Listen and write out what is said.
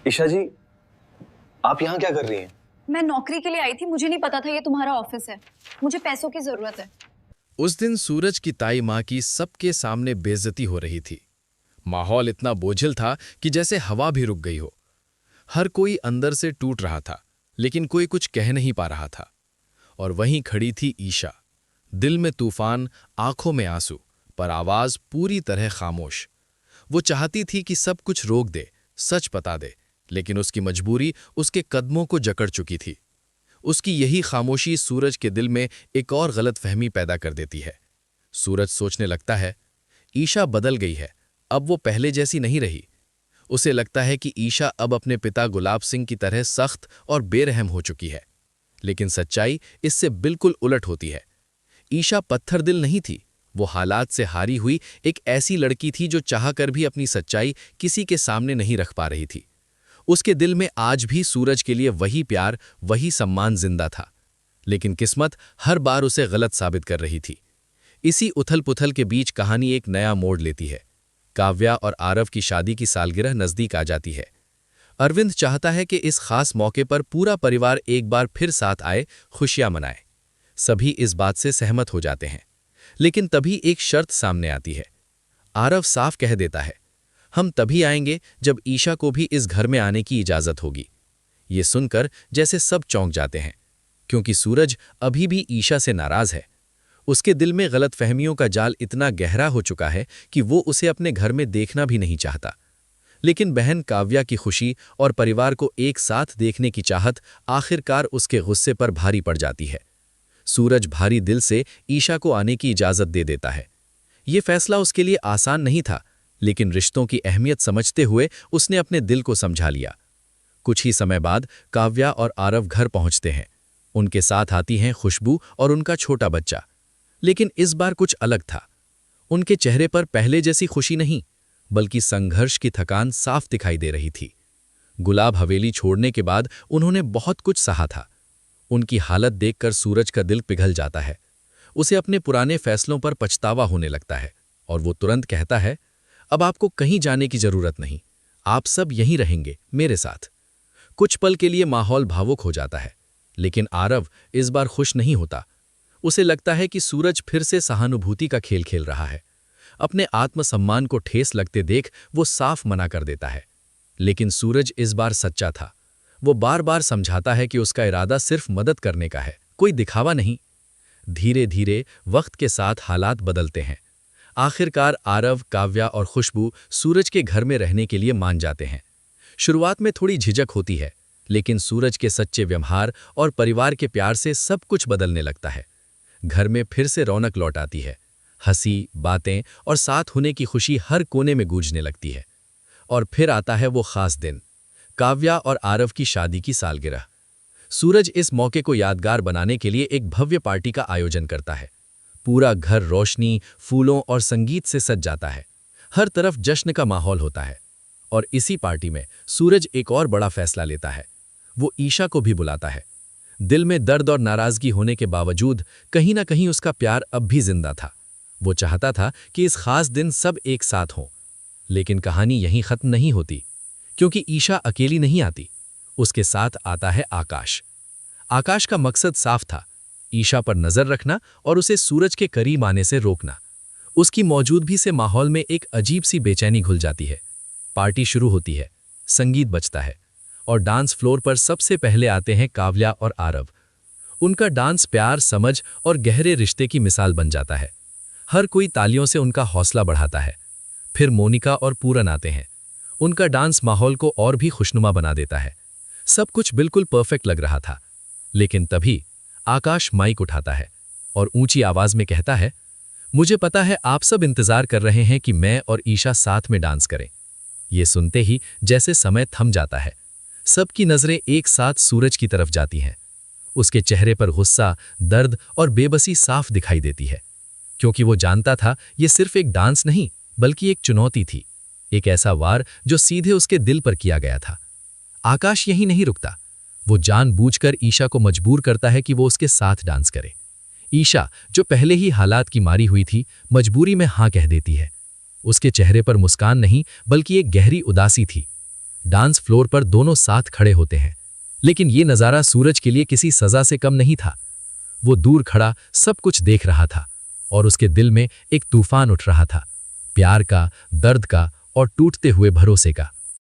ईशा जी, आप यहाँ क्या कर रही हैं? मैं नौकरी के लिए आई थी, मुझे नहीं पता था ये तुम्हारा ऑफिस है। मुझे पैसों की जरूरत है। उस दिन सूरज की ताई माँ की सबके सामने बेइज्जती हो रही थी। माहौल इतना बोझिल था कि जैसे हवा भी रुक गई हो। हर कोई अंदर से टूट रहा था, लेकिन कोई कुछ कह नहीं पा रहा था। और वहीं खड़ी थी ईशा, दिल में तूफान, आंखों में आंसू, पर आवाज पूरी तरह खामोश। वो चाहती थी कि सब कुछ रोक दे, सच बता दे, लेकिन उसकी मजबूरी उसके कदमों को जकड़ चुकी थी। उसकी यही खामोशी सूरज के दिल में एक और गलतफहमी पैदा कर देती है। सूरज सोचने लगता है, ईशा बदल गई है, अब वो पहले जैसी नहीं रही। उसे लगता है कि ईशा अब अपने पिता गुलाब सिंह की तरह सख्त और बेरहम हो चुकी है। लेकिन सच्चाई इससे बिल्कुल उलट होती है। ईशा पत्थर दिल नहीं थी, वो हालात से हारी हुई एक ऐसी लड़की थी जो चाहकर भी अपनी सच्चाई किसी के सामने नहीं रख पा रही थी। उसके दिल में आज भी सूरज के लिए वही प्यार, वही सम्मान जिंदा था। लेकिन किस्मत हर बार उसे गलत साबित कर रही थी। इसी उथल-पुथल के बीच कहानी एक नया मोड़ लेती है। काव्या और आरव की शादी की सालगिरह नजदीक आ जाती है। अरविंद चाहता है कि इस खास मौके पर पूरा परिवार एक बार फिर साथ आए, खुशियां मनाए। सभी इस बात से सहमत हो जाते हैं। लेकिन तभी एक शर्त सामने आती है। आरव साफ कह देता है, हम तभी आएंगे जब ईशा को भी इस घर में आने की इजाजत होगी। ये सुनकर जैसे सब चौंक जाते हैं, क्योंकि सूरज अभी भी ईशा से नाराज है। उसके दिल में गलतफहमियों का जाल इतना गहरा हो चुका है कि वो उसे अपने घर में देखना भी नहीं चाहता। लेकिन बहन काव्या की खुशी और परिवार को एक साथ देखने की चाहत आखिरकार उसके गुस्से पर भारी पड़ जाती है। सूरज भारी दिल से ईशा को आने की इजाजत दे देता है। ये फैसला उसके लिए आसान नहीं था, लेकिन रिश्तों की अहमियत समझते हुए उसने अपने दिल को समझा लिया। कुछ ही समय बाद काव्या और आरव घर पहुंचते हैं। उनके साथ आती हैं खुशबू और उनका छोटा बच्चा। लेकिन इस बार कुछ अलग था। उनके चेहरे पर पहले जैसी खुशी नहीं, बल्कि संघर्ष की थकान साफ दिखाई दे रही थी। गुलाब हवेली छोड़ने के बाद उन्होंने बहुत कुछ सहा था। उनकी हालत देखकर सूरज का दिल पिघल जाता है। उसे अपने पुराने फैसलों पर पछतावा होने लगता है और वो तुरंत कहता है, अब आपको कहीं जाने की जरूरत नहीं, आप सब यहीं रहेंगे मेरे साथ। कुछ पल के लिए माहौल भावुक हो जाता है, लेकिन आरव इस बार खुश नहीं होता। उसे लगता है कि सूरज फिर से सहानुभूति का खेल खेल रहा है। अपने आत्मसम्मान को ठेस लगते देख वो साफ मना कर देता है। लेकिन सूरज इस बार सच्चा था। वो बार बार समझाता है कि उसका इरादा सिर्फ मदद करने का है, कोई दिखावा नहीं। धीरे धीरे वक्त के साथ हालात बदलते हैं। आखिरकार आरव, काव्या और खुशबू सूरज के घर में रहने के लिए मान जाते हैं। शुरुआत में थोड़ी झिझक होती है, लेकिन सूरज के सच्चे व्यवहार और परिवार के प्यार से सब कुछ बदलने लगता है। घर में फिर से रौनक लौट आती है। हंसी, बातें और साथ होने की खुशी हर कोने में गूंजने लगती है। और फिर आता है वो खास दिन, काव्या और आरव की शादी की सालगिरह। सूरज इस मौके को यादगार बनाने के लिए एक भव्य पार्टी का आयोजन करता है। पूरा घर रोशनी, फूलों और संगीत से सज जाता है। हर तरफ जश्न का माहौल होता है। और इसी पार्टी में सूरज एक और बड़ा फैसला लेता है। वो ईशा को भी बुलाता है। दिल में दर्द और नाराजगी होने के बावजूद कहीं ना कहीं उसका प्यार अब भी जिंदा था। वो चाहता था कि इस खास दिन सब एक साथ हों। लेकिन कहानी यहीं खत्म नहीं होती, क्योंकि ईशा अकेली नहीं आती। उसके साथ आता है आकाश। आकाश का मकसद साफ था, ईशा पर नजर रखना और उसे सूरज के करीब आने से रोकना। उसकी मौजूदगी से माहौल में एक अजीब सी बेचैनी घुल जाती है। पार्टी शुरू होती है, संगीत बजता है और डांस फ्लोर पर सबसे पहले आते हैं काव्या और आरव। उनका डांस प्यार, समझ और गहरे रिश्ते की मिसाल बन जाता है। हर कोई तालियों से उनका हौसला बढ़ाता है। फिर मोनिका और पूरन आते हैं। उनका डांस माहौल को और भी खुशनुमा बना देता है। सब कुछ बिल्कुल परफेक्ट लग रहा था। लेकिन तभी आकाश माइक उठाता है और ऊंची आवाज में कहता है, मुझे पता है आप सब इंतजार कर रहे हैं कि मैं और ईशा साथ में डांस करें। ये सुनते ही जैसे समय थम जाता है। सबकी नजरें एक साथ सूरज की तरफ जाती हैं। उसके चेहरे पर गुस्सा, दर्द और बेबसी साफ दिखाई देती है, क्योंकि वो जानता था ये सिर्फ एक डांस नहीं, बल्कि एक चुनौती थी। एक ऐसा वार जो सीधे उसके दिल पर किया गया था। आकाश यहीं नहीं रुकता। वो जानबूझकर ईशा को मजबूर करता है कि वो उसके साथ डांस करे। ईशा, जो पहले ही हालात की मारी हुई थी, मजबूरी में हाँ कह देती है। उसके चेहरे पर मुस्कान नहीं, बल्कि एक गहरी उदासी थी। डांस फ्लोर पर दोनों साथ खड़े होते हैं। लेकिन ये नज़ारा सूरज के लिए किसी सजा से कम नहीं था। वो दूर खड़ा सब कुछ देख रहा था और उसके दिल में एक तूफान उठ रहा था, प्यार का, दर्द का और टूटते हुए भरोसे का।